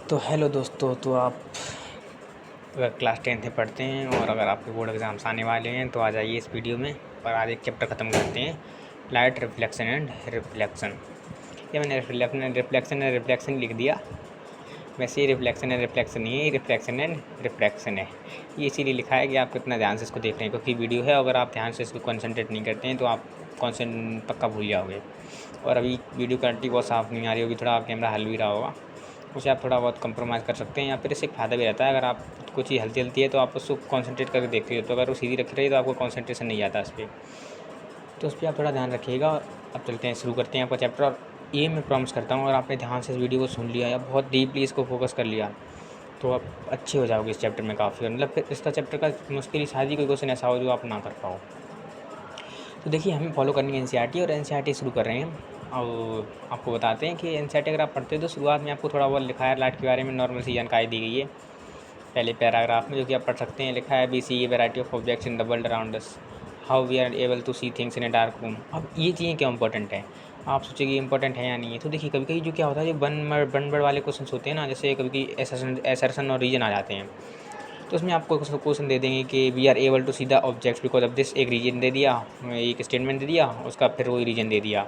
तो हेलो दोस्तों। तो आप अगर क्लास 10th में पढ़ते हैं और अगर आपके बोर्ड एग्ज़ाम्स आने वाले हैं तो आ जाइए इस वीडियो में। और आज एक चैप्टर ख़त्म करते हैं, लाइट रिफ्लेक्शन एंड रिफ्लेक्शन। ये मैंने रिफ्लेक्शन एंड रिफ्लेक्शन लिख दिया, वैसे ये रिफ्लेक्शन एंड रिफ्लेक्शन नहीं है, ये रिफ्लेक्शन एंड रिफ्रैक्शन है। ये इसीलिए लिखा है कि आप कितना ध्यान से इसको देख रहे हैं, क्योंकि वीडियो है, अगर आप ध्यान से इसको कंसंट्रेट नहीं करते हैं तो आप पक्का भूल जाओगे। और अभी वीडियो क्वालिटी बहुत साफ़ नहीं आ रही होगी, थोड़ा कैमरा हल भी रहा होगा, उसे आप थोड़ा बहुत कंप्रोमाइज़ कर सकते हैं। या फिर इससे एक फ़ायदा भी रहता है, अगर आप कुछ चीज़ हल्ती है तो आप उसको कंसंट्रेट करके देखते हो, तो अगर वो सीधी रखी रही तो आपको कंसंट्रेशन नहीं आता इस पर, तो उस पर आप थोड़ा ध्यान रखिएगा। अब चलते हैं, शुरू करते हैं आपका चैप्टर। और ये मैं प्रॉमिस करता हूँ, अगर आपने ध्यान से इस वीडियो को सुन लिया या बहुत डीपली इसको फोकस कर लिया तो आप अच्छे हो जाओगे इस चैप्टर में काफ़ी। और मतलब फिर इसका चैप्टर का मुश्किल शायद ही कोई क्वेश्चन ऐसा हो जो आप ना कर पाओ। तो देखिए, हमें फॉलो करनी है एनसीईआरटी, और एनसीईआरटी शुरू कर रहे हैं। और आपको बताते हैं कि एनसीईआरटी अगर आप पढ़ते हो तो शुरुआत में आपको थोड़ा बहुत लिखा है लाइट के बारे में, नॉर्मल सी जानकारी दी गई है पहले पैराग्राफ में, जो कि आप पढ़ सकते हैं। लिखा है, we see a variety of objects in the world around us, how we are able to see things in a dark room. अब ये चीज़ें क्यों इंपॉर्टेंट है, आप सोचेंगे इंपॉर्टेंट है या नहीं है। तो देखिए, कभी कभी जो क्या होता है, जो वन वर्ड वाले क्वेश्चन होते हैं ना, जैसे कभी कभी एसर्शन और रीजन आ जाते हैं, तो उसमें आपको क्वेश्चन दे देंगे कि we are able to see the objects because of this. एक रीजन दे दिया, एक स्टेटमेंट दे दिया, उसका फिर वही रीजन दे दिया।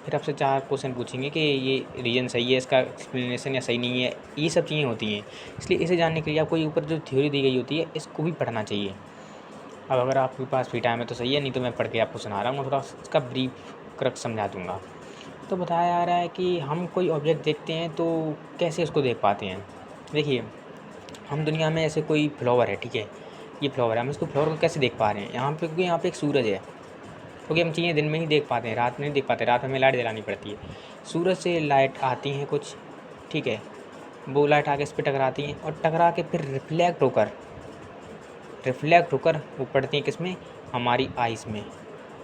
फिर आपसे 4 क्वेश्चन पूछेंगे कि ये रीजन सही है, इसका एक्सप्लेनेशन या सही नहीं है। ये सब चीज़ें होती हैं, इसलिए इसे जानने के लिए आपको ऊपर जो थ्योरी दी गई होती है इसको भी पढ़ना चाहिए। अब अगर आपके पास फ्री टाइम है तो सही है, नहीं तो मैं पढ़ के आपको सुना रहा हूँ, थोड़ा इसका ब्रीफ क्रक्स समझा दूँगा। तो बताया जा रहा है कि हम कोई ऑब्जेक्ट देखते हैं तो कैसे उसको देख पाते हैं। देखिए, हम दुनिया में ऐसे कोई फ्लावर है, ठीक है, ये फ्लावर है, हम इसको फ्लावर को कैसे देख पा रहे हैं यहाँ पे, क्योंकि यहाँ पे एक सूरज है। क्योंकि हम चीज़ें दिन में ही देख पाते हैं, रात में नहीं देख पाते, रात में हमें लाइट जलानी पड़ती है। सूरज से लाइट आती हैं कुछ, ठीक है, वो लाइट आके इस पर टकराती हैं और टकरा के फिर रिफ्लेक्ट होकर वो पड़ती हैं किस में, हमारी आइज़ में।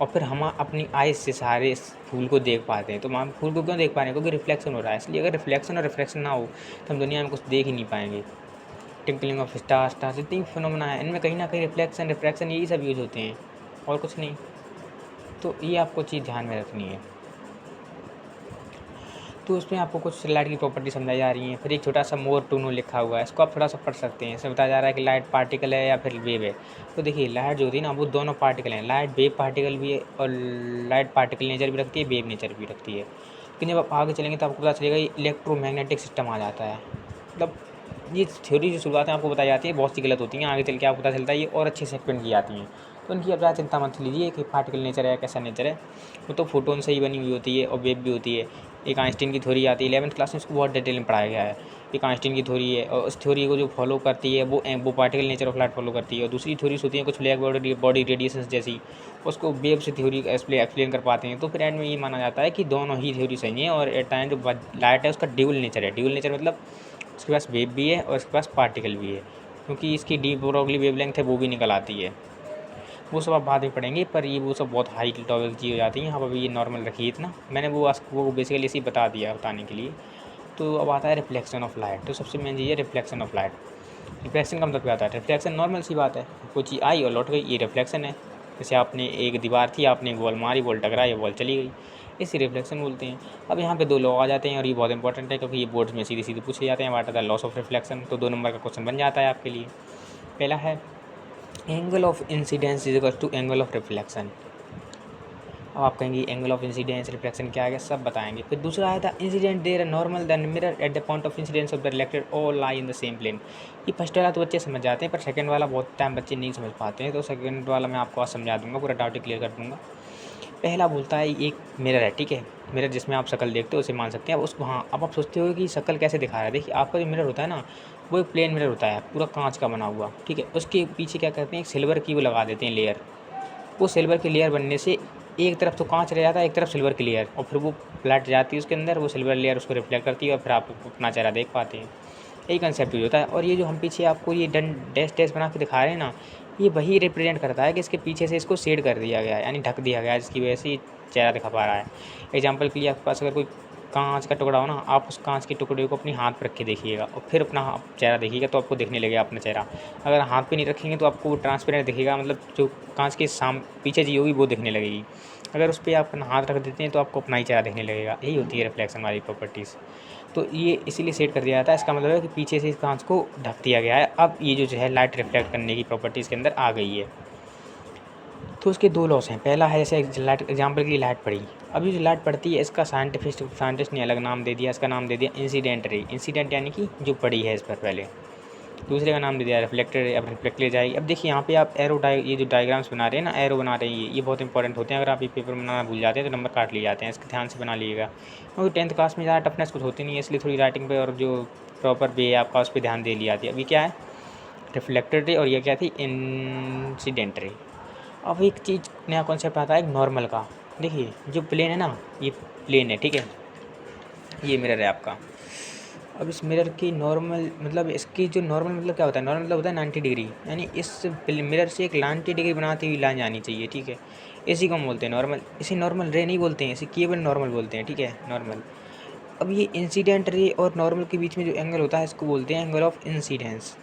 और फिर हम अपनी आइज़ से सारे इस फूल को देख पाते हैं। तो हम फूल को क्यों देख पा रहे हैं, क्योंकि रिफ्लेक्शन हो रहा है। इसलिए अगर रिफ्लेक्शन और रिफ्रैक्शन ना हो तो हम दुनिया में कुछ देख ही नहीं पाएंगे। ट्विंकलिंग ऑफ स्टार्स जितनी फिनोमेना है, इनमें कहीं ना कहीं रिफ्लेक्शन रिफ्रैक्शन यही सब यूज़ होते हैं और कुछ नहीं। तो ये आपको चीज़ ध्यान में रखनी है। तो उसमें आपको कुछ लाइट की प्रॉपर्टी समझाई जा रही है। फिर एक छोटा सा मोर टू नो लिखा हुआ है, इसको आप थोड़ा सा पढ़ सकते हैं। इसमें बताया जा रहा है कि लाइट पार्टिकल है या फिर वेव है। तो देखिए, लाइट जो होती है ना, वो दोनों पार्टिकल हैं। लाइट वेव पार्टिकल भी है और लाइट पार्टिकल नेचर भी रखती है, वेव नेचर भी रखती है। लेकिन जब आप आगे चलेंगे तो आपको पता चलेगा इलेक्ट्रोमैग्नेटिक सिस्टम आ जाता है। मतलब ये थ्योरी जो शुरुआत में आपको बताई जाती है बहुत सी गलत होती हैं, आगे चल के आपको पता चलता है ये और अच्छे से एक्सप्लेन की जाती हैं। तो उनकी आप ज़्यादा चिंता मत लीजिए कि पार्टिकल नेचर है कैसा नेचर है, वो तो फोटोन से ही बनी हुई होती है और वेव भी होती है। एक आइंस्टीन की थ्योरी आती है 11th क्लास में, इसको बहुत डिटेल में पढ़ाया गया है। एक आइंस्टीन की थ्योरी है और उस थ्योरी को जो फॉलो करती है वो particle nature of light follow करती है। और दूसरी थ्योरीज होती हैं कुछ ब्लैक बॉडी रेडिएशन जैसी, उसको वेव से थ्योरी एक्सप्लेन कर पाते हैं। तो फिर एंड में ये माना जाता है कि दोनों ही थ्योरी सही है। और एट टाइम जो लाइट है उसका ड्यूल नेचर है। ड्यूल नेचर मतलब उसके पास वेव भी है और उसके पास पार्टिकल भी है, क्योंकि इसकी डी ब्रॉगली वेवलेंथ है वो भी निकल आती है। वो सब आप बाद में पढ़ेंगे, पर ये वो सब बहुत हाई टॉपिक चीज़ हो जाती हैं। आप अभी ये नॉर्मल रखिए इतना, मैंने वो बेसिकली इसी बता दिया बताने के लिए। तो अब आता है रिफ्लेक्शन ऑफ लाइट। तो सबसे मेन चीज़ है रिफ्लेक्शन ऑफ लाइट। रिफ्लेक्शन का मतलब क्या होता है, रिफ्लेक्शन नॉर्मल सी बात है, कोई चीज़ आई और लौट गई, ये रिफ्लेक्शन है। जैसे आपने एक दीवार थी, आपने एक बॉल मारी, बॉल टकराई, बॉल चली गई, इसे रिफ्लेक्शन बोलते हैं। अब यहाँ पे 2 लॉ आ जाते हैं और ये बहुत इंपॉर्टेंट है, क्योंकि ये बोर्ड्स में सीधे सीधे पूछे जाते हैं। What are the laws of reflection, तो 2 नंबर का क्वेश्चन बन जाता है आपके लिए। पहला है angle of incidence is equal to angle of reflection. अब आप कहेंगे एंगल ऑफ इंसिडेंस रिफ्लेक्शन क्या है, सब बताएंगे। फिर दूसरा है the incident there normal than mirror at the point of incidence of the reflected all lie in the same plane. ये फर्स्ट वाला तो बच्चे समझ जाते हैं, पर सेकंड वाला बहुत टाइम बच्चे नहीं समझ पाते हैं। तो सेकंड वाला मैं आपको आज समझा दूंगा, पूरा डाउट क्लियर कर दूंगा। पहला बोलता है एक मिरर है, ठीक है, मिरर जिसमें आप शक्ल देखते हो उसे मान सकते हैं। अब उस वहाँ अब आप सोचते हो कि शक्ल कैसे दिखा रहा है। देखिए, आपका जो मिरर होता है ना, वो एक प्लेन मिरर होता है, पूरा कांच का बना हुआ, ठीक है। उसके पीछे क्या करते हैं, एक सिल्वर की वो लगा देते हैं लेयर। वो सिल्वर की लेयर बनने से एक तरफ तो कांच रह जाता है, एक तरफ सिल्वर की लेयर, और फिर वो फ्लैट जाती है उसके अंदर, वो सिल्वर लेयर उसको रिफ्लेक्ट करती है और फिर आप अपना चेहरा देख पाते हैं। यही कंसेप्ट यूज होता है। और ये जो हम पीछे आपको ये डन डैश डैश बना के दिखा रहे हैं ना, ये वही रिप्रेजेंट करता है कि इसके पीछे से इसको शेड कर दिया गया है, यानी ढक दिया गया है, जिसकी वजह से ये चेहरा दिखा पा रहा है। एग्जाम्पल के लिए आपके पास अगर कोई कांच का टुकड़ा हो ना, आप उस कांच के टुकड़े को अपने हाथ पर रख के देखिएगा और फिर अपना चेहरा देखिएगा, तो आपको दिखने लगेगा अपना चेहरा। अगर हाथ पे नहीं रखेंगे तो आपको वो ट्रांसपेरेंट दिखेगा, मतलब जो कांच के पीछे जी होगी वो दिखने लगेगी। अगर उस पर आप अपना हाथ रख देते हैं तो आपको अपना ही चेहरा दिखने लगेगा। यही होती है रिफ्लेक्शन वाली प्रॉपर्टीज़। तो ये इसीलिए सेट कर दिया जाता है। इसका मतलब है कि पीछे से इस कांच को ढक दिया गया है। अब ये जो है लाइट रिफ्लेक्ट करने की प्रॉपर्टी इसके अंदर आ गई है। तो उसके दो लॉस हैं। पहला है जैसे लाइट एग्जाम्पल के लिए लाइट पड़ी, अभी जो लाइट पड़ती है इसका साइंटिस्ट ने अलग नाम दे दिया, इसका नाम दे दिया इंसिडेंट रे। इंसिडेंट यानी कि जो पड़ी है इस पर पहले। दूसरे का नाम दे दिया रिफ्लेक्टर रे। अब रिफ्लेक्ट ले जाएगी। अब देखिए यहाँ पे आप ये जो डायग्राम्स बना रहे हैं ना, एरो बना रहे हैं, ये बहुत इंपॉर्टेंट होते हैं। अगर आप ये पेपर बनाना भूल जाते हैं तो नंबर काट लिए जाते हैं। इसके ध्यान से बना लीजिएगा, क्योंकि 10th क्लास में ज़्यादा टफनेस कुछ होती नहीं है, इसलिए थोड़ी राइटिंग पे और जो प्रॉपर वे है आपका उस पर ध्यान दे ली जाती है। अभी क्या है, रिफ्लेक्टर रे और ये क्या थी, इंसिडेंट रे। अब एक चीज़ नया कॉन्सेप्ट आता है एक नॉर्मल का। देखिए जो प्लेन है ना, ये प्लेन है, ठीक है, ये मिरर है आपका। अब इस मिरर की नॉर्मल मतलब इसकी जो नॉर्मल मतलब क्या होता है, नॉर्मल मतलब होता है 90 डिग्री, यानी इस मिरर से एक 90 डिग्री बनाती हुई लाइन जानी चाहिए, ठीक है। इसी को हम बोलते हैं नॉर्मल। इसे नॉर्मल रे नहीं बोलते हैं, इसे केवल नॉर्मल बोलते हैं, ठीक है, नॉर्मल। अब ये इंसिडेंट रे और नॉर्मल के बीच में जो एंगल होता है इसको बोलते हैं एंगल ऑफ इंसिडेंस,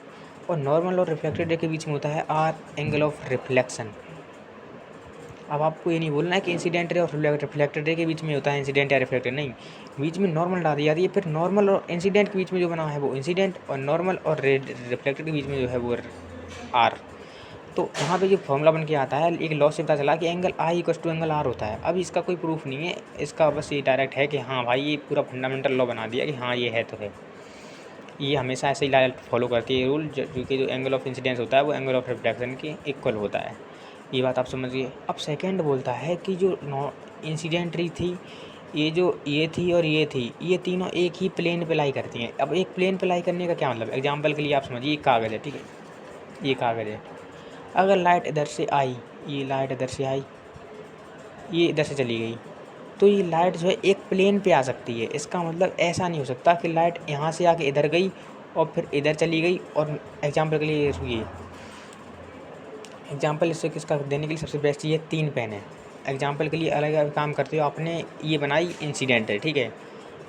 और नॉर्मल और रिफ्लेक्टेड रे के बीच में होता है आर एंगल ऑफ रिफ्लेक्शन। अब आपको ये नहीं बोलना है कि इंसिडेंट रे और रिफ्लेक्टेड रे के बीच में होता है इंसिडेंट या रिफ्लेक्टेड, नहीं, बीच में नॉर्मल डाल दी जाती है। फिर नॉर्मल और इंसिडेंट के बीच में जो बना है वो इंसिडेंट, और नॉर्मल और रिफ्लेक्टेड के बीच में जो है वो आर। तो यहाँ पे जो फॉर्मूला बन के आता है, एक लॉ से पता चला कि angle I equal to angle R होता है। अब इसका कोई प्रूफ नहीं है, इसका बस ये डायरेक्ट है कि हाँ भाई ये पूरा फंडामेंटल लॉ बना दिया कि हाँ ये है तो है। ये हमेशा ऐसे ही फॉलो करती है रूल, जो कि जो एंगल ऑफ इंसिडेंस होता है वो एंगल ऑफ रिफ्लेक्शन के इक्वल होता है। ये बात आप समझिए। अब सेकंड बोलता है कि जो इंसिडेंट रे थी, ये थी और ये थी, ये तीनों एक ही प्लेन पे लाई करती हैं। अब एक प्लेन पे लाई करने का क्या मतलब, एग्जांपल के लिए आप समझिए, एक कागज़ है, ठीक है, ये कागज़ है। अगर लाइट इधर से आई, ये लाइट इधर से आई, ये इधर से चली गई, तो ये लाइट जो है एक प्लेन पे आ सकती है। इसका मतलब ऐसा नहीं हो सकता कि लाइट यहाँ से आके इधर गई और फिर इधर चली गई। और एग्जांपल के लिए ये एग्जांपल इससे किसका देने के लिए सबसे बेस्ट चीज़ है, 3 पेन है। एग्जांपल के लिए अलग अलग काम करते हो, आपने ये बनाई इंसिडेंट है, ठीक है,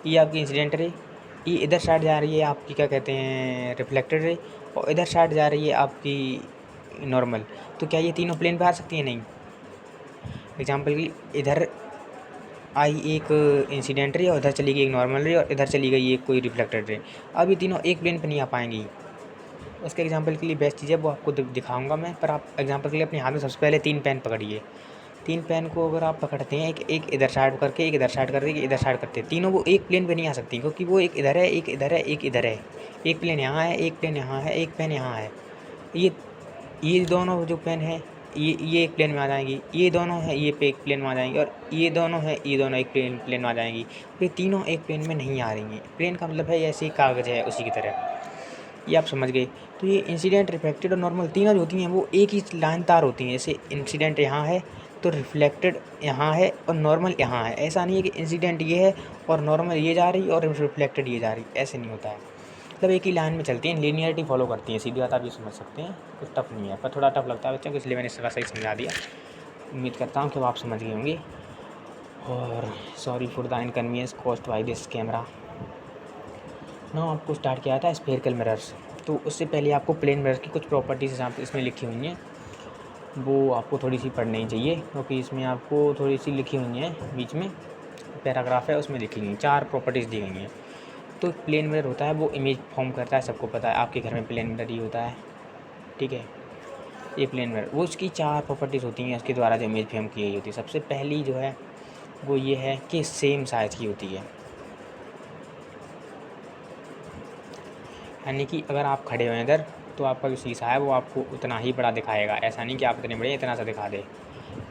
ये आपकी इंसिडेंट रे, ये इधर साइड जा रही है आपकी क्या कहते हैं रिफ्लेक्टेड रे, और इधर साइड जा रही है आपकी नॉर्मल। तो क्या ये तीनों प्लेन पे आ सकती है, नहीं। एग्जांपल की इधर आई एक इंसिडेंट रे और इधर चली गई एक नॉर्मल रे और इधर चली गई एक कोई रिफ्लेक्टेड रे। अब ये तीनों एक प्लेन पे नहीं आ पाएंगी। उसके एग्जांपल के लिए बेस्ट चीज़ है वो आपको दिखाऊंगा मैं, पर आप एग्जांपल के लिए अपने हाथ में सबसे पहले 3 पेन पकड़िए। 3 पेन को अगर आप पकड़ते हैं, एक इधर साइड करके, एक इधर साइड करके, एक इधर साइड करते हैं, तीनों वो एक प्लेन पे नहीं आ सकती, क्योंकि वो एक इधर है, एक इधर है, एक इधर है। एक प्लेन यहाँ है, एक प्लेन यहाँ है, एक पेन यहाँ है। ये दोनों जो पेन है ये एक प्लेन में आ जाएंगी, ये दोनों है ये पे एक प्लेन में आ जाएंगी, और ये दोनों है ये दोनों एक प्लेन में आ जाएंगी। ये तीनों एक प्लेन में नहीं आ रही हैं। प्लेन का मतलब है ऐसे ही कागज़ है उसी की तरह, ये आप समझ गए। तो ये इंसिडेंट, रिफ्लेक्टेड और नॉर्मल तीनों जो होती हैं वो एक ही लाइन तार होती हैं। जैसे इंसिडेंट यहाँ है तो रिफ्लेक्टेड यहाँ है और नॉर्मल यहाँ है। ऐसा नहीं है कि इंसिडेंट ये है और नॉर्मल ये जा रही और रिफ्लेक्टेड ये जा रही, ऐसे नहीं होता है। मतलब एक ही लाइन में चलती हैं, लीनियरिटी फॉलो करती हैं, सीधी बात आप ये समझ सकते हैं। कुछ टफ नहीं है, पर थोड़ा टफ लगता है बच्चों को, इसलिए मैंने इसका सही समझा दिया। उम्मीद करता हूँ कि वो आप समझ गए होंगे। और sorry for the inconvenience caused by this camera. ना आपको स्टार्ट किया था स्फेरिकल मिरर्स, तो उससे पहले आपको प्लेन मिरर की कुछ प्रॉपर्टीज़ यहाँ पे इसमें लिखी हुई हैं, वो आपको थोड़ी सी पढ़नी चाहिए, क्योंकि इसमें आपको थोड़ी सी लिखी हुई हैं, बीच में पैराग्राफ है उसमें लिखी हुई 4 प्रॉपर्टीज़ दी गई हैं। तो प्लेन मिरर होता है वो इमेज फॉर्म करता है, सबको पता है, आपके घर में प्लेन मिरर ही होता है, ठीक है। ये प्लेन मिरर वो उसकी 4 प्रॉपर्टीज़ होती हैं, उसके द्वारा जो इमेज फॉर्म की गई होती है। सबसे पहली जो है वो ये है कि सेम साइज़ की होती है, यानी कि अगर आप खड़े हुए हैं इधर तो आपका जो शीशा है वो आपको उतना ही बड़ा दिखाएगा। ऐसा नहीं कि आप इतने बड़े इतना सा दिखा दे,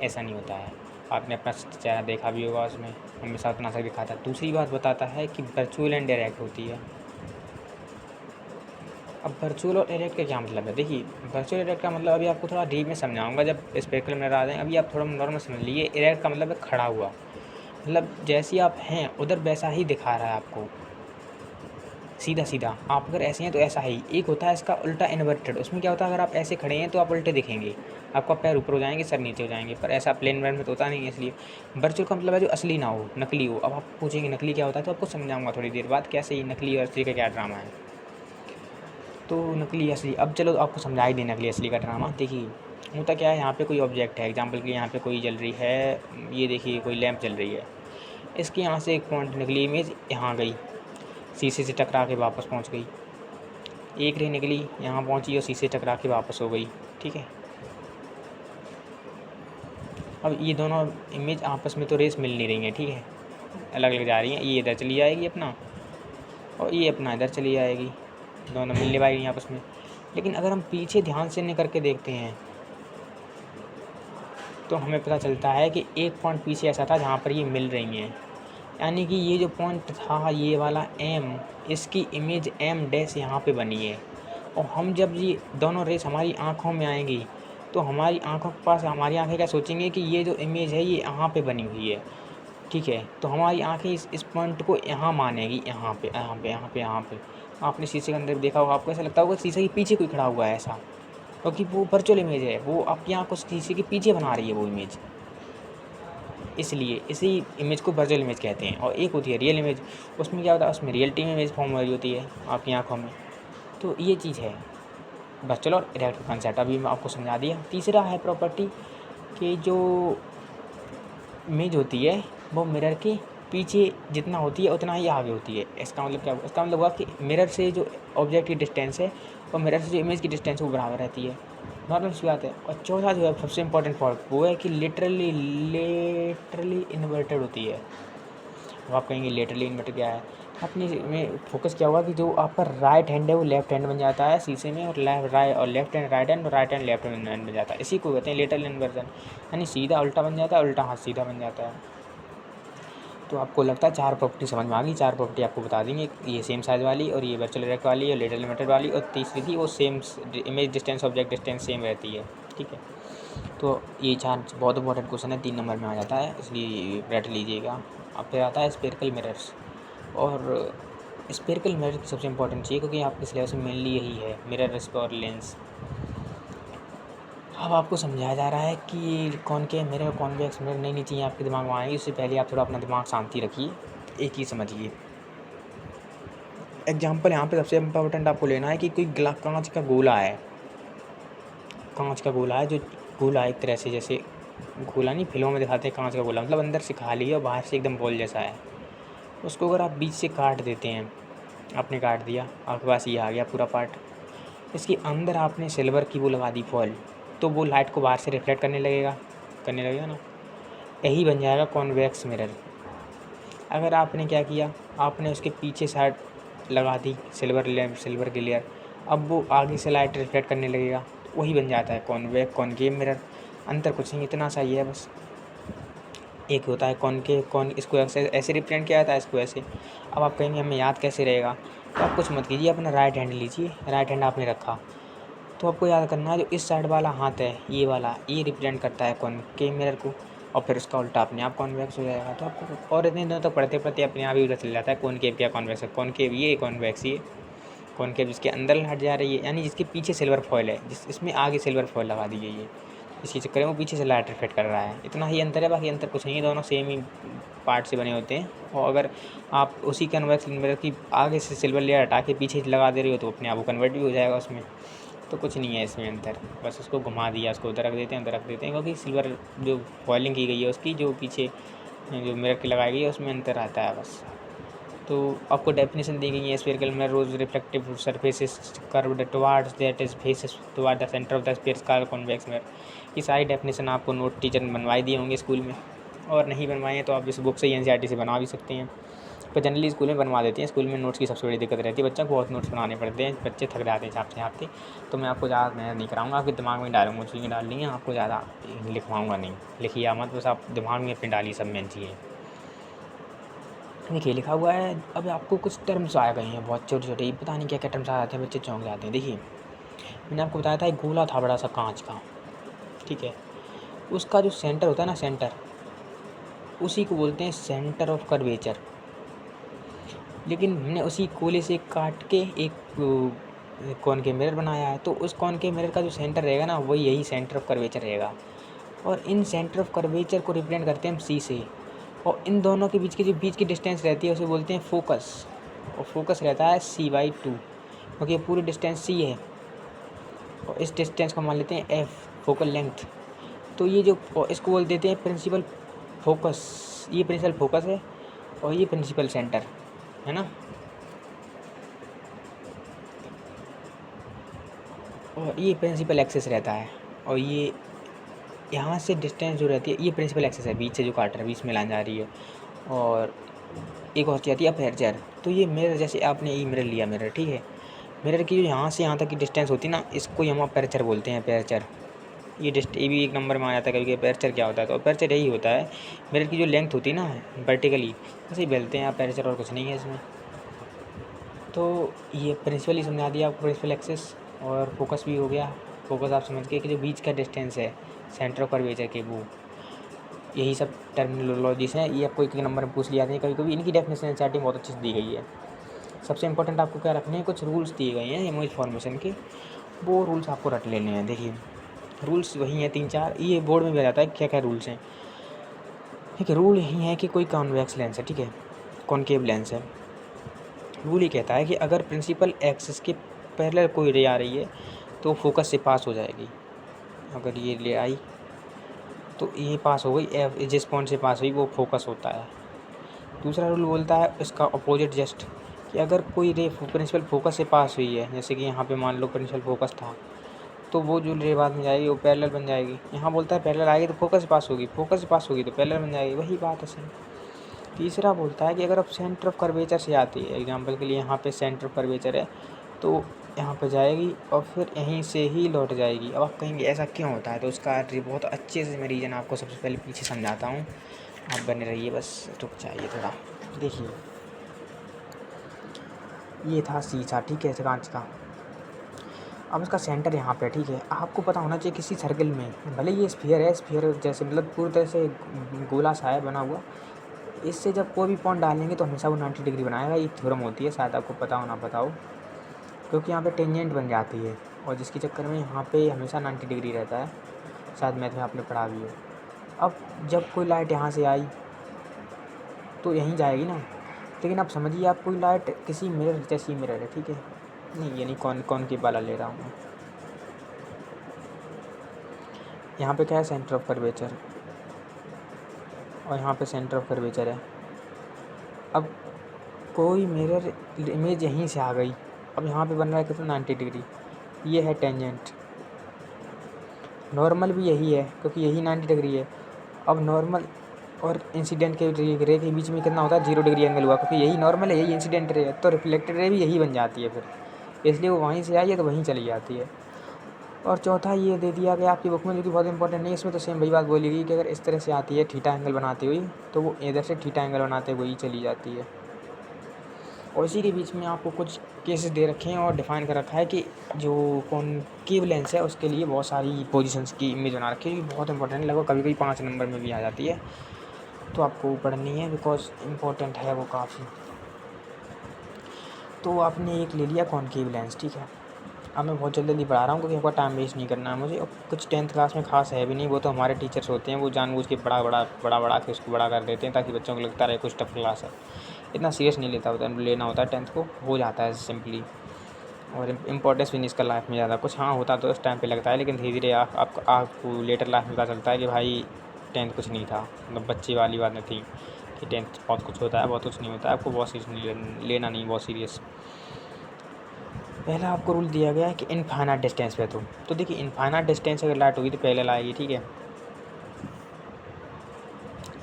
ऐसा नहीं होता है। आपने अपना चेहरा देखा भी होगा, उसमें हमेशा उतना सा दिखाता है। दूसरी बात बताता है कि वर्चुअल एंड डायरेक्ट होती है। अब वर्चुअल और डायरेक्ट का क्या मतलब है, देखिए वर्चुअल डायरेक्ट का मतलब अभी आपको थोड़ा डीप में समझाऊंगा जब स्पेक्ट्रम मिरर आ जाए। अभी आप थोड़ा नॉर्मल समझ लीजिए। डायरेक्ट का मतलब है खड़ा हुआ, मतलब जैसे आप हैं उधर वैसा ही दिखा रहा है आपको, सीधा सीधा। आप अगर ऐसे हैं तो ऐसा ही। एक होता है इसका उल्टा इन्वर्टेड, उसमें क्या होता है अगर आप ऐसे खड़े हैं तो आप उल्टे दिखेंगे, आपका पैर ऊपर हो जाएंगे, सर नीचे हो जाएंगे, पर ऐसा प्लेन वेन में तो होता नहीं है। इसलिए वर्चुअल का मतलब है जो असली ना हो, नकली हो। अब आप पूछेंगे नकली क्या होता है, तो आपको समझाऊंगा थोड़ी देर बाद कैसे ये नकली और असली का क्या ड्रामा है। तो नकली असली, अब चलो आपको समझा ही दें नकली असली का ड्रामा। देखिए होता क्या है, यहाँ पे कोई ऑब्जेक्ट है, एग्जांपल के लिए यहाँ पे कोई जल रही है, ये देखिए कोई लैंप जल रही है, इसके यहाँ से एक पॉइंट निकली इमेज यहाँ गई, शीशे से टकरा के वापस पहुंच गई। एक रे निकली, यहाँ पहुंची और शीशे टकरा के वापस हो गई। ठीक है, अब ये दोनों इमेज आपस में तो रेस मिल नहीं रही हैं। ठीक है, अलग अलग जा रही हैं। ये इधर चली जाएगी अपना, और ये अपना इधर चली जाएगी, दोनों मिलने पाएगी आपस में। लेकिन अगर हम पीछे ध्यान से नहीं करके देखते हैं तो हमें पता चलता है कि एक पॉइंट पीछे ऐसा था जहाँ पर ये मिल रही हैं। यानी कि ये जो पॉइंट था ये वाला एम, इसकी इमेज एम डैश यहाँ पे बनी है। और हम जब ये दोनों रेस हमारी आँखों में आएंगी तो हमारी आँखों के पास हमारी आँखें क्या सोचेंगे कि ये जो इमेज है ये यहाँ पे बनी हुई है। ठीक है, तो हमारी आँखें इस पॉइंट को यहाँ मानेगी, यहाँ पे यहाँ पे यहाँ पे यहाँ पे। आपने शीशे के अंदर देखा होगा, आपको ऐसा लगता होगा शीशे के पीछे कोई खड़ा हुआ है ऐसा, क्योंकि वो वर्चुअल इमेज है, वो आपकी आँख को शीशे के पीछे बना रही है वो इमेज, इसलिए इसी इमेज को वर्चुअल इमेज कहते हैं। और एक होती है रियल इमेज, उसमें क्या होता है, उसमें रियलिटी में इमेज फॉर्म हो रही होती है आपकी आँखों में। तो ये चीज़ है वर्चुअल और रियल कॉन्सेप्ट, अभी मैं आपको समझा दिया। तीसरा है प्रॉपर्टी कि जो इमेज होती है वो मिरर के पीछे जितना होती है उतना ही आगे होती है। इसका मतलब क्या हुआ, इसका मतलब हुआ कि मिरर से जो ऑब्जेक्ट की डिस्टेंस है और मिरर से जो इमेज की डिस्टेंस वो बराबर रहती है, नॉर्मल सी बात है। और चौथा जो है सबसे इंपॉर्टेंट पॉइंट वो है कि लिटरली इन्वर्टेड होती है। अब आप कहेंगे लिटरली इन्वर्टेड क्या है, अपने में फोकस क्या हुआ कि जो आपका राइट हैंड है वो लेफ्ट हैंड बन जाता है शीशे में, और लेफ्ट हैंड राइट हैंड और राइट हैंड लेफ्ट हैंड बन जाता है। इसी को कहते हैं लिटरल इन्वर्जन, यानी सीधा उल्टा बन जाता है, उल्टा हाथ सीधा बन जाता है। तो आपको लगता है 4 प्रॉपर्टी समझ में आ गई। 4 प्रॉपर्टी आपको बता देंगे, ये सेम साइज़ वाली, और ये वर्चुअल रियलिटी वाली, और लिटरल लिमिटेड वाली, और तीसरी थी वो same image distance object distance same रहती है। ठीक है, तो ये 4 बहुत इंपॉर्टेंट क्वेश्चन है, 3 नंबर में आ जाता है, इसलिए रट लीजिएगा। अब फिर आता है स्फेरिकल मिरर्स, और स्फेरिकल मिरर की सबसे इंपॉर्टेंट चीज़, क्योंकि आपके सिलेबस में मेनली यही है, मिरर और लेंस। अब आपको समझाया जा रहा है कि कॉनकेव मिरर और कॉन्वेक्स मिरर नई नई चीज़ें आपके दिमाग में आएंगी, उससे पहले आप थोड़ा अपना दिमाग शांति रखिए, एक चीज़ समझिए। एग्जाम्पल यहाँ पे सबसे इम्पोर्टेंट आपको लेना है कि कोई कांच का गोला है, कांच का गोला है, जो गोला एक तरह से जैसे गोला नहीं, फिल्मों में दिखाते हैं कांच का गोला, मतलब अंदर से खाली है और बाहर से एकदम बॉल जैसा है। उसको अगर आप बीच से काट देते हैं, आपने काट दिया, आपके पास ये आ गया पूरा पार्ट, इसके अंदर आपने सिल्वर की वो लगा दी फॉइल, तो वो लाइट को बाहर से रिफ्लेक्ट करने लगेगा ना, यही बन जाएगा कॉन्वेक्स मिरर। अगर आपने क्या किया, आपने उसके पीछे साइड लगा दी सिल्वर की लेयर, अब वो आगे से लाइट रिफ्लेक्ट करने लगेगा, तो वही बन जाता है कॉनकेव मिरर। अंतर कुछ नहीं, इतना सा ही है बस। एक होता है इसको ऐसे रिप्रेजेंट किया जाता है, इसको ऐसे। अब आप कहेंगे हमें याद कैसे रहेगा, तो आप कुछ मत कीजिए, अपना राइट हैंड लीजिए, राइट हैंड आपने रखा, तो आपको याद करना है जो इस साइड वाला हाथ है ये वाला, ये रिप्रेजेंट करता है कॉनकेव मिरर को, और फिर उसका उल्टा अपने आप कॉन्वेक्स हो जाएगा। तो आपको और इतने दिनों तक पढ़ते पढ़ते अपने आप ही पता चल जाता है कॉनकेव क्या कॉन्वेक्स है। कॉनकेव ये, कॉन्वेक्स ये। कॉनकेव जिसके अंदर हट जा रही है, यानी जिसके पीछे सिल्वर फॉइल है, इसमें आगे सिल्वर फॉइल लगा दी गई है, इसी चक्कर में वो पीछे से लाइट रिफ्लेक्ट कर रहा है। इतना ही अंतर है, बाकी अंतर कुछ नहीं है, दोनों सेम ही पार्ट से बने होते हैं। और अगर आप उसी कन्वेक्स मिरर की आगे से सिल्वर लेयर हटा के पीछे लगा दे रही हो तो अपने आप वो कन्वर्ट भी हो जाएगा उसमें। तो कुछ नहीं है इसमें अंतर, बस उसको घुमा दिया, उसको उधर रख देते हैं, उधर रख देते हैं, क्योंकि सिल्वर जो फॉइलिंग की गई है उसकी जो पीछे जो मिरर की लगाई गई है उसमें अंतर आता है बस। तो आपको डेफिनेशन दी गई है, spherical mirror whose reflective surfaces curved towards that is faces toward the centre of the spherical convex mirror. ये सारी डेफिनेशन आपको नोट टीचर ने बनवाई दिए होंगे स्कूल में, और नहीं बनवाए हैं तो आप इस बुक से एनसीईआरटी से बनवा भी सकते हैं, पर जनरली स्कूल में बनवा देते हैं। स्कूल में नोट्स की सबसे बड़ी दिक्कत रहती है, बच्चों को बहुत नोट्स बनाने पड़ते हैं, बच्चे थक जाते हैं छापते। तो मैं आपको ज़्यादा मेहनत नहीं कराऊंगा, आपके दिमाग में डालूंगा, चीज़ें डाल ली हैं, आपको ज़्यादा लिखवाऊंगा नहीं, लिखिए मत, बस आप दिमाग में अपने डालिए सब मेन चीज़ें। देखिए लिखा हुआ है, अब आपको कुछ टर्म्स आ गए हैं बहुत छोटे छोटे, पता नहीं क्या क्या टर्म्स आ जाते हैं, बच्चे चौंक जाते हैं। देखिए मैंने आपको बताया था एक गोला था बड़ा सा कांच का, ठीक है, उसका जो सेंटर होता है ना, सेंटर, उसी को बोलते हैं सेंटर ऑफ कर्वेचर। लेकिन हमने उसी गोले से काट के एक कॉनकेव मिरर बनाया है, तो उस कॉनकेव मिरर का जो सेंटर रहेगा ना, वही यही सेंटर ऑफ कर्वेचर रहेगा, और इन सेंटर ऑफ कर्वेचर को रिप्रेजेंट करते हैं हम सी से, और इन दोनों के बीच की जो बीच की डिस्टेंस रहती है उसे बोलते हैं फोकस, और फोकस रहता है C/2, क्योंकि पूरी डिस्टेंस C है, और इस डिस्टेंस को मान लेते हैं F फोकल लेंथ। तो ये जो इसको बोल देते हैं प्रिंसिपल फोकस, ये प्रिंसिपल फोकस है और ये प्रिंसिपल सेंटर है ना। और ये प्रिंसिपल एक्सिस रहता है, और ये यहाँ से डिस्टेंस जो रहती है ये प्रिंसिपल एक्सिस है, बीच से जो काट रहा है, बीच में लाइन जा रही है। और एक और जाती है अपर्चर। तो ये मिरर, जैसे आपने ये मिरर लिया, मिरर ठीक है, मिरर की जो यहाँ से यहाँ तक की डिस्टेंस होती है ना, इसको हम अपर्चर बोलते हैं, अपर्चर। ये भी एक नंबर में आ जाता है कभी। अपर्चर क्या होता है? तो अपर्चर यही होता है, मिरर की जो लेंथ होती है ना वर्टिकली, ऐसे ही बेलते हैं अपर्चर, और कुछ नहीं है इसमें। तो ये प्रिंसिपल ही समझा दिया आपको, प्रिंसिपल एक्सिस। और फोकस भी हो गया। फोकस आप समझ गए कि जो बीच का डिस्टेंस है सेंटर ऑफ कर्वेचर के, वो यही सब टर्मिनोलॉजीज हैं। ये आपको एक नंबर में पूछ लिया जाते हैं कभी कभी। इनकी डेफिनेशन एनसीईआरटी में बहुत अच्छे से दी गई है। सबसे इंपॉर्टेंट आपको क्या रखने हैं, कुछ रूल्स दिए गए हैं इमेज फॉर्मेशन के, वो रूल्स आपको रट लेने हैं। देखिए रूल्स वही हैं 3-4, ये बोर्ड में भी आ जाता है क्या क्या रूल्स हैं। ठीक है, रूल यही है कि कोई कॉन्वेक्स लेंस है, ठीक है, कॉनकेव लेंस है। रूल ये कहता है कि अगर प्रिंसिपल एक्सिस के पैरेलल कोई रे आ रही है तो फोकस से पास हो जाएगी। अगर ये ले आई तो ये पास हो गई, जिस पॉइंट से पास हुई वो फोकस होता है। दूसरा रूल बोलता है इसका अपोजिट जस्ट, कि अगर कोई रे प्रिंसिपल फोकस से पास हुई है, जैसे कि यहाँ पे मान लो प्रिंसिपल फोकस था, तो वो जो रे बाद में जाएगी वो पैरेलल बन जाएगी। यहाँ बोलता है पैरेलल आएगी तो फोकस से पास होगी, फोकस से पास होगी तो पैरेलल बन जाएगी, वही बात है सेम। तीसरा बोलता है कि अगर आप सेंटर ऑफ कर्वेचर से आती है, एग्जांपल के लिए यहाँ पे सेंटर ऑफ कर्वेचर है, तो यहाँ पे जाएगी और फिर यहीं से ही लौट जाएगी। अब आप कहेंगे ऐसा क्यों होता है, तो उसका बहुत अच्छे से मैं रीज़न आपको सबसे पहले पीछे समझाता हूँ, आप बने रहिए, बस रुक जाइए थोड़ा। देखिए ये था शीशा, ठीक है, कांच का। अब इसका सेंटर यहाँ पे, ठीक है, आपको पता होना चाहिए किसी सर्कल में, भले ये स्फीयर है, स्फीयर जैसे मतलब पूरी तरह से गोला सा है बना हुआ, इससे जब कोई भी पॉइंट डालेंगे तो हमेशा वो 90 डिग्री बनाएगा। ये थ्योरम होती है, शायद आपको पता हो ना पता हो, क्योंकि यहाँ पे टेंजेंट बन जाती है, और जिसके चक्कर में यहाँ पे हमेशा 90 डिग्री रहता है। शायद मैथ में आपने पढ़ा भी हो। अब जब कोई लाइट यहाँ से आई तो यहीं जाएगी ना, लेकिन आप समझिए आप कोई लाइट किसी मिरर, जैसी मिरर है, ठीक है, नहीं ये नहीं, कौन की वाला ले रहा हूँ मैं, यहाँ पे क्या है, सेंटर ऑफ कर्वेचर, और यहाँ पे सेंटर ऑफ कर्वेचर है। अब कोई मिरर इमेज यहीं से आ गई, अब यहाँ पे बन रहा है कितना, 90 डिग्री, ये है टेंजेंट। नॉर्मल भी यही है क्योंकि यही 90 डिग्री है। अब नॉर्मल और इंसिडेंट के रे के बीच में कितना होता है, 0 डिग्री एंगल हुआ, क्योंकि यही नॉर्मल है, यही इंसिडेंट रे है, तो रिफ्लेक्टेड रे भी यही बन जाती है फिर, इसलिए वो वहीं से आई है तो वहीं चली जाती है। और चौथा ये दे दिया गया आपकी बुक में, जो कि बहुत इंपॉर्टेंट नहीं है, इसमें तो सेम वही बात बोली गई कि अगर इस तरह से आती है थीटा एंगल बनाती हुई, तो वो इधर से थीटा एंगल बनाते हुए ही चली जाती है। और इसी के बीच में आपको कुछ केसेस दे रखे हैं और डिफाइन कर रखा है कि जो कॉनकेव लेंस है उसके लिए बहुत सारी पोजीशंस की इमेज बना रखी है, बहुत इंपॉर्टेंट है, लगभग कभी कभी 5 नंबर में भी आ जाती है, तो आपको पढ़नी है बिकॉज इम्पोर्टेंट है वो काफ़ी। तो आपने एक ले लिया कॉनकेव लेंस, ठीक है। अब मैं बहुत जल्दी पढ़ा रहा हूँ क्योंकि आपका टाइम वेस्ट नहीं करना है मुझे, और कुछ 10th क्लास में खास है भी नहीं, वो तो हमारे टीचर्स होते हैं, वो जानबूझ के बड़ा के उसको बड़ा कर देते हैं ताकि बच्चों को लगता रहे कुछ टफ क्लास है। इतना सीरियस नहीं लेना होता है, 10th को हो जाता है सिंपली, और इम्पोर्टेंस भी नहीं इसका लाइफ में ज़्यादा कुछ, हाँ होता तो इस टाइम पे लगता है, लेकिन धीरे धीरे आपको लेटर लाइफ में पता चलता है कि भाई 10th कुछ नहीं था, मतलब बच्चे वाली बात नहीं थी कि 10th बहुत कुछ होता है, बहुत कुछ नहीं होता है, आपको बहुत सीरियस नहीं लेना, नहीं बहुत सीरियस। पहला आपको रूल दिया गया है कि इनफाइनाइट डिस्टेंस पे, तो देखिए इनफाइनाइट डिस्टेंस अगर लाइट होगी तो पहले लाएगी, ठीक है,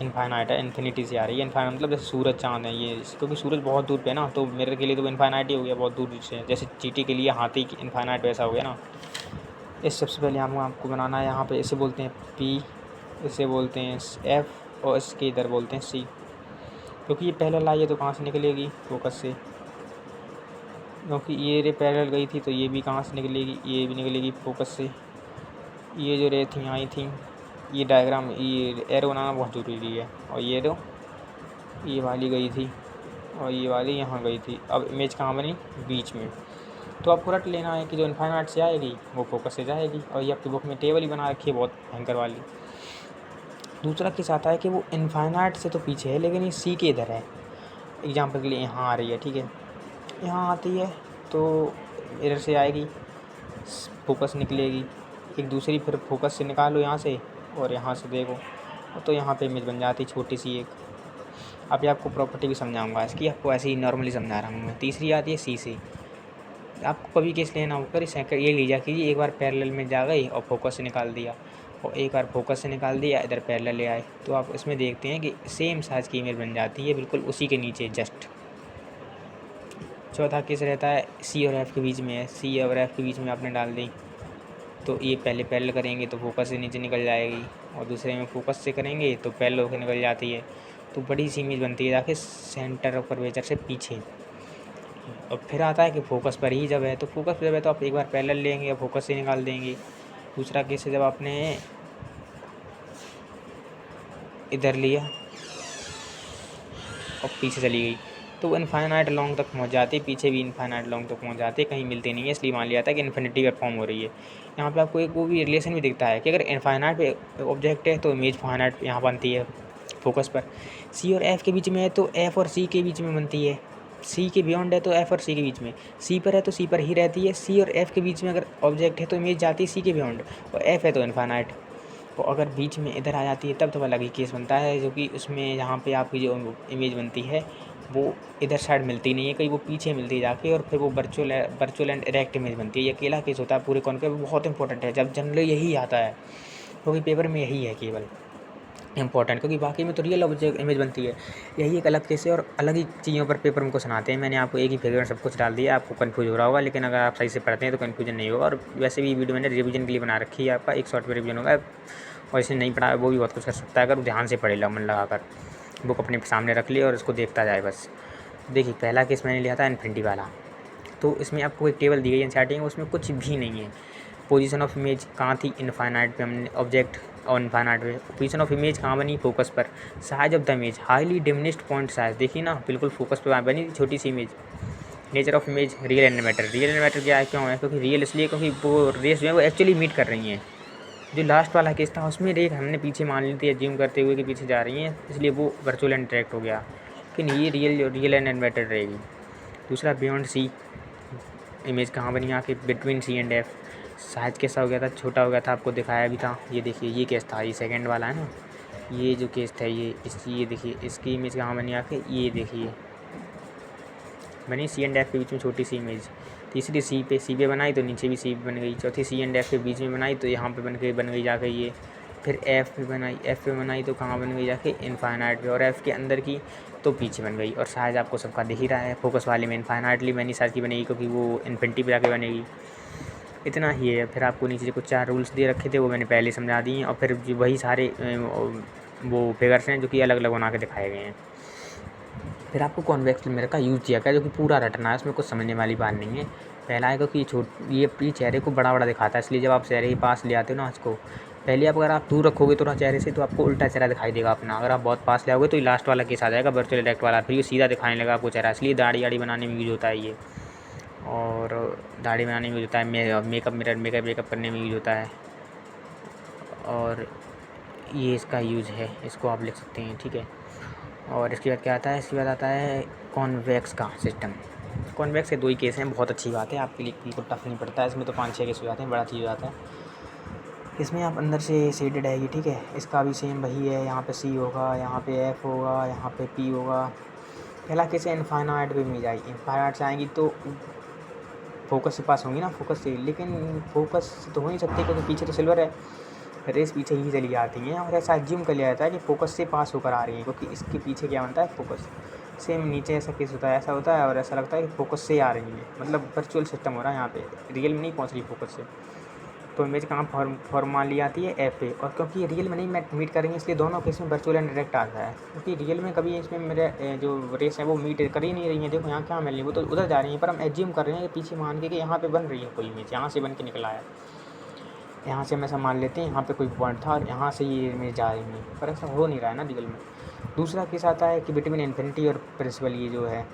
इनफाइनाइट है, इन्फिनिटी से आ रही है। इनफाइनाइट मतलब जैसे सूरज चाँद है ये, क्योंकि सूरज बहुत दूर पे है ना, तो मिरर के लिए तो इनफाइनाइट ही हो गया, बहुत दूर से, जैसे चींटी के लिए हाथी की इनफाइनाइट वैसा हो गया ना। इस सबसे पहले आपको बनाना है, यहाँ पे इसे बोलते हैं पी, इसे बोलते हैं एफ, और इसके इधर बोलते हैं सी, क्योंकि ये पहले लाई है तो कहाँ से निकलेगी, फोकस से, क्योंकि ये रे पैरेलल गई थी तो ये भी कहाँ से निकलेगी, ये भी निकलेगी फोकस से। ये जो रे थी आई थी, ये डायग्राम, ये एरो बनाना बहुत ज़रूरी है, और ये वाली गई थी और ये वाली यहाँ गई थी। अब इमेज कहाँ बनी, बीच में, तो आपको रट लेना है कि जो इनफाइनाइट से आएगी वो फोकस से जाएगी, और ये आपकी बुक में टेबल ही बना रखी है बहुत भयंकर वाली। दूसरा केस आता है कि वो इनफाइनाइट से तो पीछे है लेकिन ये सी के इधर है, एग्जाम्पल के लिए यहाँ आ रही है, ठीक है, यहाँ आती है तो इधर से आएगी, फोकस निकलेगी, एक दूसरी फिर फोकस से निकालो यहाँ से और यहाँ से देखो, तो यहाँ पे इमेज बन जाती छोटी सी एक। अभी आपको प्रॉपर्टी भी समझाऊंगा इसकी, आपको ऐसे ही नॉर्मली समझा रहा हूँ मैं। तीसरी आती है सी से, आपको कभी केस लेना होगा सेकंड ये लीजिए कीजिए, एक बार पैरेलल में जा गई और फोकस से निकाल दिया, और एक बार फोकस से निकाल दिया इधर पैरेलल ले आए, तो आप इसमें देखते हैं कि सेम साइज़ की इमेज बन जाती है बिल्कुल उसी के नीचे जस्ट। चौथा केस रहता है सी और एफ़ के बीच में है, सी और एफ़ के बीच में आपने डाल दी, तो ये पहले पैरेलल करेंगे तो फोकस से नीचे निकल जाएगी, और दूसरे में फोकस से करेंगे तो पैरेलल होकर निकल जाती है, तो बड़ी सी इमेज बनती है जाके सेंटर ऑफ कर्वेचर से पीछे। और फिर आता है कि फोकस पर ही जब है, तो फोकस पर जब है तो आप एक बार पैरेलल लेंगे और फोकस से निकाल देंगे। दूसरा केस है जब आपने इधर लिया और पीछे चली गई, तो वो इनफाइनाइट लॉन्ग तक पहुंच जाती है, पीछे भी इनफाइनाइट लॉन्ग तक पहुंच जाती है, कहीं मिलती नहीं है, इसलिए मान लिया था कि इन्फिनिटी पर फॉर्म हो रही है। यहाँ पे आपको एक वो भी रिलेशन भी दिखता है कि अगर इनफाइनाइट पे ऑब्जेक्ट है तो इमेज फाइनाइट यहाँ बनती है फोकस पर। सी और एफ़ के बीच में है तो एफ़ और सी के बीच में बनती है, सी के बियॉन्ड है तो एफ़ और सी के बीच में, सी पर है तो सी पर ही रहती है, सी और एफ़ के बीच में अगर ऑब्जेक्ट है तो इमेज जाती है सी के बियॉन्ड, और एफ़ है तो इनफाइनाइट। तो अगर बीच में इधर आ जाती है तब तो अलग ही केस बनता है, जो कि उसमें यहाँ पे आपकी जो इमेज बनती है वो इधर साइड मिलती नहीं है, कहीं वो पीछे मिलती है जाके, और फिर वो वर्चुअल एंड इरेक्ट इमेज बनती है। ये अकेला केस होता है पूरे कॉन्केव, बहुत इंपॉर्टेंट है, जब जनरली यही आता है, क्योंकि पेपर में यही है केवल इंपॉर्टेंट, क्योंकि बाकी में तो रियल ऑब्जेक्ट इमेज बनती है। यही एक अलग केस है और अलग ही चीज़ों पर पेपर में को सुनाते हैं। मैंने आपको एक ही फिगर में सब कुछ डाल दिया, आपको कन्फ्यूज हो रहा होगा, लेकिन अगर आप सही से पढ़ते हैं तो कन्फ्यूजन नहीं होगा। और वैसे भी वीडियो मैंने रिवीजन के लिए बना रखी है, आपका एक शॉर्ट में रिवीजन होगा, और इसे नहीं पढ़ा वो भी बहुत कुछ कर सकता है अगर ध्यान से पढ़ेगा मन लगा कर, बुक अपने सामने रख ली और इसको देखता जाए बस। देखिए पहला केस मैंने लिया था इन्फिनिटी वाला, तो इसमें आपको एक टेबल दी गई एनसीईआरटी में, उसमें कुछ भी नहीं है। पोजीशन ऑफ इमेज कहाँ थी, इनफाइनाइट पे हमने ऑब्जेक्ट, और इनफाइनाइट पे पोजीशन ऑफ इमेज कहाँ बनी, फोकस पर। Size of the image highly diminished point size, देखिए ना बिल्कुल फोकस पे बनी थी छोटी सी image. Nature of image real and matter, real and matter क्या है, क्यों है, क्योंकि रियल इसलिए क्योंकि वो रेस जो है वो एक्चुअली मीट कर रही हैं। जो लास्ट वाला केस था उसमें रेख हमने पीछे मान ली थी एज्यूम करते हुए कि पीछे जा रही हैं, इसलिए वो वर्चुअल एंड डायरेक्ट हो गया, लेकिन ये रियल एंड मैटर रहेगी। दूसरा बियॉन्ड सी, इमेज कहाँ बनी आके between C and F, size कैसा हो गया था, छोटा हो गया था, आपको दिखाया भी था। ये देखिए ये केस था, ये सेकंड वाला है ना, ये जो केस था ये देखिए इसकी इमेज कहाँ बनी आके, ये देखिए बनी सी एंड एफ के बीच में छोटी सी इमेज। तीसरी सी पे बनाई तो नीचे भी सी बन गई। चौथी सी एंड एफ के बीच में बनाई तो यहाँ पे बन गई जाके ये। फिर एफ़ पे बनाई तो कहाँ बन गई जाके, इनफाइनाइट पे, और एफ़ के अंदर की तो पीछे बन गई। और साइज़ आपको सबका दिख ही रहा है, फोकस वाले में इनफाइनाइटली मैनी साइज़ की बनेगी क्योंकि वो इन्फिनिटी पे जाके बनेगी। इतना ही है। फिर आपको नीचे कुछ 4 रूल्स दे रखे थे वो मैंने पहले समझा दिए, और फिर वही सारे वो फिगर्स हैं जो कि अलग अलग बना के दिखाए गए हैं। फिर आपको कॉन्वेक्स मिरर का यूज़ किया गया जो कि पूरा रटना है, उसमें कुछ समझने वाली बात नहीं है। पहला है क्योंकि ये चेहरे को बड़ा बड़ा दिखाता है, इसलिए जब आप चेहरे के पास ले आते हो ना इसको, पहले आप अगर आप दूर रखोगे थोड़ा चेहरे से तो आपको उल्टा चेहरा दिखाई देगा अपना। अगर आप बहुत पास ले आओगे तो ये लास्ट वाला केस आ जाएगा वर्चुअल डायरेक्ट वाला, फिर ये सीधा दिखाने लगा आपको चेहरा, इसलिए दाढ़ी वाड़ी बनाने में यूज़ होता है ये। और दाढ़ी बनाने में यूज़ होता है, मेकअप मिरर मेकअप करने में यूज़ होता है, और ये इसका यूज़ है, इसको आप लिख सकते हैं, ठीक है। और इसके बाद क्या आता है, इसके बाद आता है कॉन्वेक्स का सिस्टम। कॉन्वेक्स के 2 ही केस हैं, बहुत अच्छी बात है, आपके लिए बिल्कुल टफ नहीं पड़ता है, इसमें तो 5-6 केस हो जाते हैं, बड़ा चीज़ हो जाता है। इसमें आप अंदर से शेडेड है ये, ठीक है। इसका भी सेम वही है, यहाँ पे सी होगा, यहाँ पे एफ होगा, यहाँ पे पी होगा। पहला केस है इनफाइनाइट पे इमेज आएगी, इनफाइनाइट से आएंगी तो फोकस से पास होंगी ना, फोकस से, लेकिन फोकस तो हो नहीं सकती क्योंकि पीछे तो सिल्वर है, रेस पीछे ही चली जाती हैं, और ऐसा एज्यूम कर लिया जाता है कि फोकस से पास होकर आ रही है क्योंकि इसके पीछे क्या बनता है, फोकस। सेम नीचे ऐसा केस होता है, ऐसा होता है, और ऐसा लगता है कि फोकस से आ रही है, मतलब वर्चुअल सिस्टम हो रहा है यहाँ पे, रियल में नहीं पहुँच रही फोकस से। तो इमेज कहाँ फॉर्म मान ली जाती है एफ पे, और क्योंकि रियल में नहीं मीट करेंगे इसलिए दोनों केस में वर्चुअल एंड डायरेक्ट आता है, क्योंकि रियल में कभी इसमें मेरे जो रेस है वो मीट कर ही नहीं रही है। देखो यहाँ क्या मिल रही है, वो तो उधर जा रही है, पर हम एज्यूम कर रहे हैं कि पीछे मान के कि यहाँ पे बन रही है कोई इमेज, यहाँ से बन के निकला है, यहाँ से हम ऐसा मान लेते हैं यहाँ पे कोई पॉइंट था और यहाँ से ये इमेज जा रही है, पर ऐसा हो नहीं रहा है ना रियल में। दूसरा केस आता है कि बिटवीन इन्फिनिटी और प्रिंसिपल, ये जो है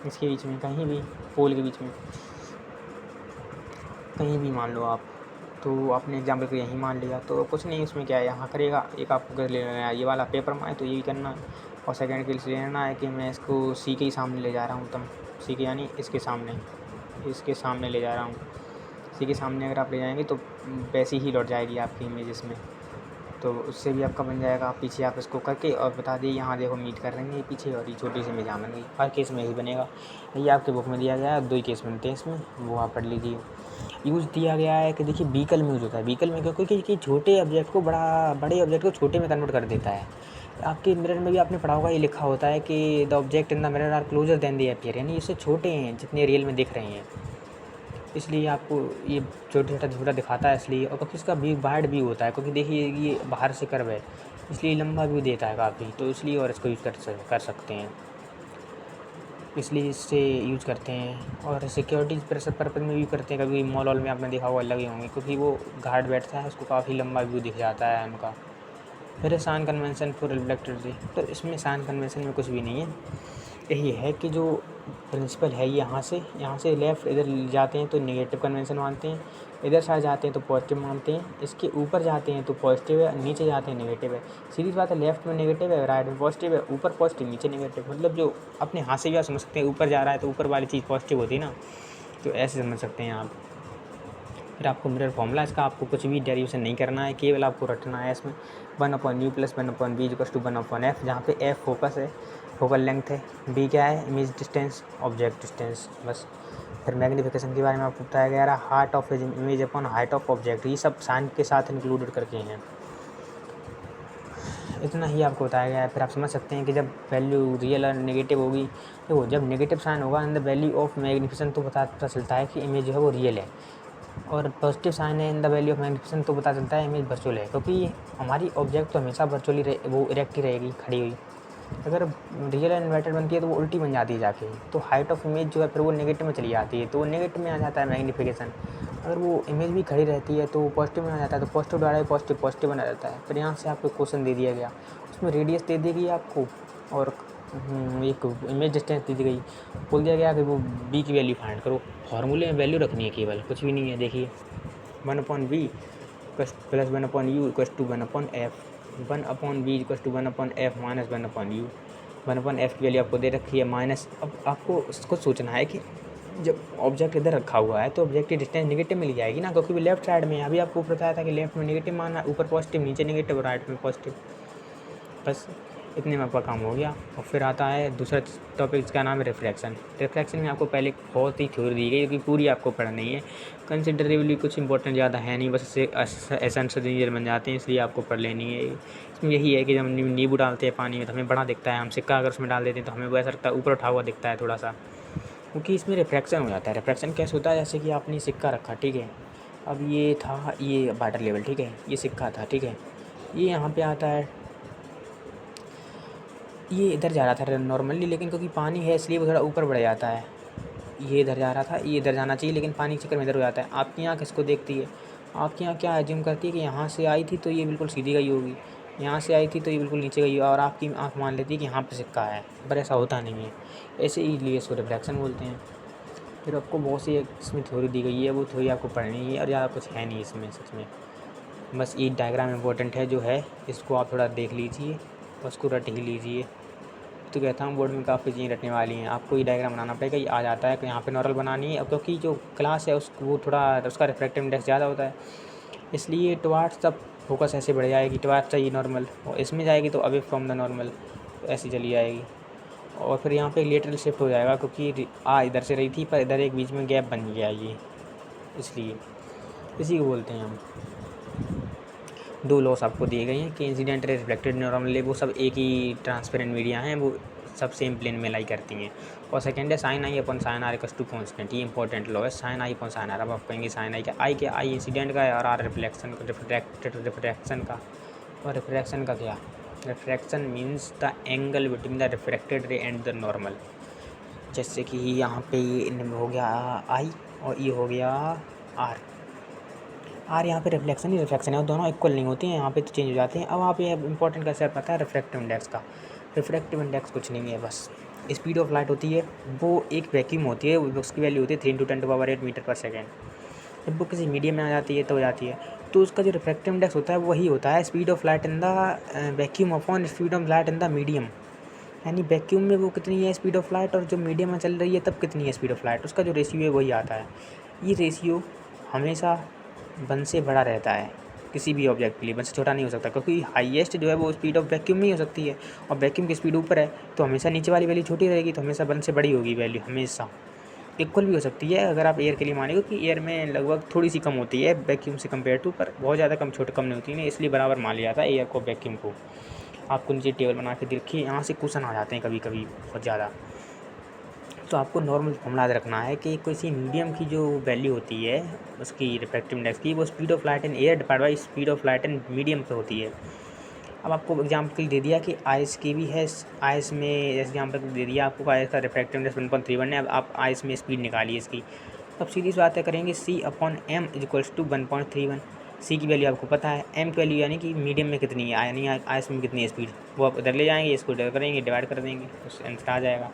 इसके बीच में कहीं भी, पोल के बीच में कहीं भी मान लो आप, तो आपने एग्जाम्पल को यहीं मान लिया तो कुछ नहीं, उसमें क्या है, यहाँ करेगा, एक आपको ले लेना है ये वाला पेपर में है तो यही करना है, और सेकंड के लिए लेना है कि मैं इसको सी के ही सामने ले जा रहा हूँ, तब सी के यानी इसके सामने ले जा रहा हूँ। सी के सामने अगर आप ले जाएंगे तो वैसी ही लौट जाएगी आपकी इमेज इसमें, तो उससे भी आपका बन जाएगा। पीछे आप इसको करके और बता दिए यहाँ देखो मीट कर रहे हैं पीछे, और ये छोटी सी इमेज यहाँ बन गई। हर केस में यही बनेगा। ये आपके बुक में दिया गया है, 2 ही केस बनते हैं इसमें, वो आप पढ़ लीजिए। यूज़ दिया गया है कि देखिए व्हीकल में यूज़ होता है। व्हीकल में क्योंकि कि छोटे ऑब्जेक्ट को बड़े ऑब्जेक्ट को छोटे में कन्वर्ट कर देता है। आपके मिरर में भी आपने पढ़ा होगा, ये लिखा होता है कि the object in the mirror are closer than they appear, यानी इससे छोटे हैं जितने रियल में दिख रहे हैं, इसलिए आपको ये छोटा दिखाता है इसलिए। और क्योंकि इसका व्यू वाइड व्यू होता है, क्योंकि देखिए ये बाहर से कर्व है, इसलिए लंबा व्यू देता है काफ़ी, तो इसलिए और इसको यूज़ कर सकते हैं, इसलिए इससे यूज़ करते हैं। और सिक्योरिटी पर्पज़ में भी करते हैं। कभी मॉल वॉल में आपने देखा होगा लगे होंगे, क्योंकि वो गार्ड बैठता है उसको काफ़ी लंबा व्यू दिख जाता है उनका। फिर है sign convention for reflected ray, तो इसमें साइन कन्वेंशन में कुछ भी नहीं है। यही है कि जो प्रिंसिपल है, यहाँ से लेफ़्ट इधर जाते हैं तो नेगेटिव कन्वेंशन मानते हैं, इधर साइड जाते हैं तो पॉजिटिव मानते हैं, इसके ऊपर जाते हैं तो पॉजिटिव है, नीचे जाते हैं नेगेटिव है। सीधी बात है, लेफ्ट में नेगेटिव है, राइट में पॉजिटिव है, ऊपर पॉजिटिव नीचे नेगेटिव। मतलब जो अपने हाथ से भी आप समझ सकते हैं, ऊपर जा रहा है तो ऊपर वाली चीज़ पॉजिटिव होती है ना, तो ऐसे समझ सकते हैं आप। फिर आपको मिरर फॉर्मूला इसका आपको कुछ भी डेरिवेशन नहीं करना है, केवल आपको रटना है इसमें 1/u + 1/v = 1/f, जहाँ पे f फोकस है, फोकल लेंथ है, b क्या है, इमेज डिस्टेंस, ऑब्जेक्ट डिस्टेंस, बस। फिर मैग्नीफिकेशन के बारे में आपको बताया गया है, height of image upon height of object, ये सब साइन के साथ इंक्लूडेड करके हैं। इतना ही आपको बताया गया है। फिर आप समझ सकते हैं कि जब वैल्यू रियल और नेगेटिव होगी, तो जब नेगेटिव साइन होगा in the value of magnification, तो पता चलता है कि इमेज जो है वो रियल है, और पॉजिटिव साइन है in the value of magnification, तो पता चलता है इमेज वर्चुअल है, क्योंकि हमारी ऑब्जेक्ट तो हमेशा वर्चुअली वो इरेक्ट ही रहेगी, खड़ी हुई। अगर रियल एंड इन्वर्टेड बनती है तो वो उल्टी बन जाती है जाके, तो हाइट ऑफ इमेज जो है फिर वो नेगेटिव में चली जाती है, तो वो नेगेटिव में आ जाता है मैग्नीफिकेशन। अगर वो इमेज भी खड़ी रहती है तो वो पॉजिटिव में आ जाता है, तो पॉजिटिव डाला पॉजिटिव बना रहता है। फिर यहाँ से आपको क्वेश्चन दे दिया गया, उसमें रेडियस दे दी गई आपको, और एक इमेज डिस्टेंस दी गई, बोल दिया गया कि वो बी की वैल्यू फाइंड करो। फार्मूले में वैल्यू रखनी है केवल, कुछ भी नहीं है। देखिए 1/v + 1/u = 1/f, 1/v = 1/f - 1/u, 1/f की वैल्यू आपको दे रखी है माइनस। अब आपको उसको सोचना है कि जब ऑब्जेक्ट इधर रखा हुआ है तो ऑब्जेक्ट की डिस्टेंस नेगेटिव मिल जाएगी ना, क्योंकि वो लेफ्ट साइड में है। अभी आपको बताया था कि लेफ्ट में नेगेटिव मानना, ऊपर पॉजिटिव, नीचे नेगेटिव, राइट में पॉजिटिव। बस इतने में आपका काम हो गया। और फिर आता है दूसरा टॉपिक, इसका नाम है रिफ्रैक्शन। रिफ्रैक्शन में आपको पहले बहुत ही थ्योरी दी गई, क्योंकि पूरी आपको पढ़नी है। कंसिडरेबली कुछ इंपॉर्टेंट ज़्यादा है नहीं, बस इससे एसेंस इंजीनियर बन जाते हैं, इसलिए आपको पढ़ लेनी है। इसमें यही है कि जब हम नींबू डालते हैं पानी में तो हमें बड़ा दिखता है, हम सिक्का अगर उसमें डाल देते हैं तो हमें वो ऐसा लगता है ऊपर उठा हुआ दिखता है थोड़ा सा, क्योंकि इसमें रिफ्रैक्शन हो जाता है। रिफ्रैक्शन कैसे होता है, जैसे कि आपने सिक्का रखा, ठीक है, अब ये था, ये वाटर लेवल, ठीक है, ये सिक्का था, ठीक है, ये यहाँ पे आता है, ये इधर जा रहा था नॉर्मली, लेकिन क्योंकि पानी है इसलिए वो थोड़ा ऊपर बढ़ जाता है। ये इधर जा रहा था, ये इधर जाना चाहिए, लेकिन पानी के चक्कर में इधर हो जाता है। आपकी आँख इसको देखती है, आपकी आँख क्या एज्यूम करती है कि यहाँ से आई थी तो ये बिल्कुल सीधी गई होगी, यहाँ से आई थी तो ये बिल्कुल नीचे गई, और आपकी आँख मान लेती है कि यहाँ पे सिक्का है, पर ऐसा होता नहीं है। ऐसे ही लिए इसको रिफ्रैक्शन बोलते हैं। फिर आपको बहुत सी इसमें थ्योरी दी गई है, वो थ्योरी आपको पढ़नी है, और ज़्यादा कुछ है नहीं इसमें सच में। बस ये डायग्राम इम्पोर्टेंट है जो है, इसको आप थोड़ा देख लीजिए और उसको रट ही लीजिए। तो कहता हूँ बोर्ड में काफ़ी चीज़ें रटने वाली हैं, आपको ये डायग्राम बनाना पड़ेगा। ये आ जाता है कि यहाँ पे नॉर्मल बनानी है, क्योंकि जो क्लास है वो थोड़ा उसका रिफ्रैक्टिव इंडेक्स ज़्यादा होता है, इसलिए टुवार्ड्स द फोकस ऐसे बढ़ जाएगी, टुवार्ड्स चाहिए नॉर्मल, और इसमें जाएगी तो अवे फ्रॉम द नॉर्मल, ऐसी चली जाएगी। और फिर यहाँ पे लेटरल शिफ्ट हो जाएगा, क्योंकि इधर से रही थी पर इधर एक बीच में गैप बन गया ये, इसलिए इसी को बोलते हैं हम। 2 लॉस आपको दिए गए हैं कि इंसिडेंट रे, रिफ्लेक्टेड नॉर्मल, वो सब एक ही ट्रांसपेरेंट मीडिया हैं, वो सब सेम प्लेन में लाई करती हैं। और सेकंड है sine i upon sine r equals to constant, ये इंपॉर्टेंट लॉ है, sine i upon sine r. अब आप कहेंगे साइन आई क्या, आई इंसिडेंट का है और आर रिफ्लेक्शन रिफ्रैक्शन का। और रिफ्रैक्शन का क्या, refraction means the angle between the refracted रे एंड द नॉर्मल। जैसे कि यहाँ पे ये हो गया आई और ये हो गया आर यहाँ पे रिफ्लेक्शन ही रिफ्रैक्शन है, और दोनों इक्वल नहीं होती हैं, यहाँ पे तो चेंज हो जाते हैं। अब आप ये इंपॉर्टेंट कैसे पता है रिफ्रैक्टिव इंडेक्स का। रिफ्रैक्टिव इंडेक्स कुछ नहीं है, बस स्पीड ऑफ लाइट होती है, वो एक वैक्यूम होती है, उसकी वैल्यू होती है 3 × 10⁸ मीटर/सेकेंड। जब वो किसी मीडियम में आ जाती है तो हो जाती है, तो उसका जो रिफ्रैक्टिव इंडेक्स होता है वही होता है speed of light in the vacuum upon speed of light in the medium. यानी वैक्यूम में वो कितनी है स्पीड ऑफ लाइट, और जो मीडियम में चल रही है तब कितनी है स्पीड ऑफ लाइट, उसका जो रेशियो है वही आता है। ये रेशियो हमेशा 1 से बड़ा रहता है, किसी भी ऑब्जेक्ट के लिए 1 से छोटा नहीं हो सकता, क्योंकि हाईएस्ट जो है वो स्पीड ऑफ वैक्यूम में ही हो सकती है, और वैक्यूम की स्पीड ऊपर है तो हमेशा नीचे वाली वैल्यू छोटी रहेगी, तो हमेशा 1 से बड़ी होगी वैल्यू, हमेशा इक्वल भी हो सकती है अगर आप एयर के लिए मानेंगे कि एयर में लगभग थोड़ी सी कम होती है वैक्यूम से कंपेयर टू, पर बहुत ज़्यादा कम नहीं होती है, इसलिए बराबर मान लिया जाता है एयर को वैक्यूम को। आपको नीचे टेबल बना के देखिए, यहाँ से क्वेश्चन आ जाते हैं कभी कभी बहुत ज़्यादा। तो आपको नॉर्मल फॉर्मूला याद रखना है कि किसी मीडियम की जो वैल्यू होती है उसकी रिफ्रैक्टिव इंडेक्स की, वो speed of light in air divide by speed of light in medium पे होती है। अब आपको एग्जाम्पल दे दिया कि आइस की भी है, आइस में एग्जाम्पल दे दिया आपको आइस का रिफ्रैक्टिव इंडेक्स 1.31 है। अब आप आइस में स्पीड निकालिए इसकी, अब सीधी सी बात है करेंगे C/m इक्वल्स टू 1.31। सी की वैल्यू आपको पता है, एम की वैल्यू यानी कि मीडियम में कितनी है, यानी आइस में कितनी है स्पीड, वो आप इधर ले जाएंगे, इसको इधर करेंगे, डिवाइड कर देंगे तो आंसर आ जाएगा।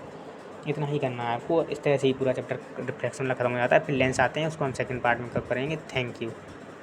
इतना ही करना है आपको, इस तरह से ही पूरा चैप्टर रिफ्रैक्शन वाला खत्म हो जाता है। फिर लेंस आते हैं, उसको हम सेकंड पार्ट में कब करेंगे। Thank you.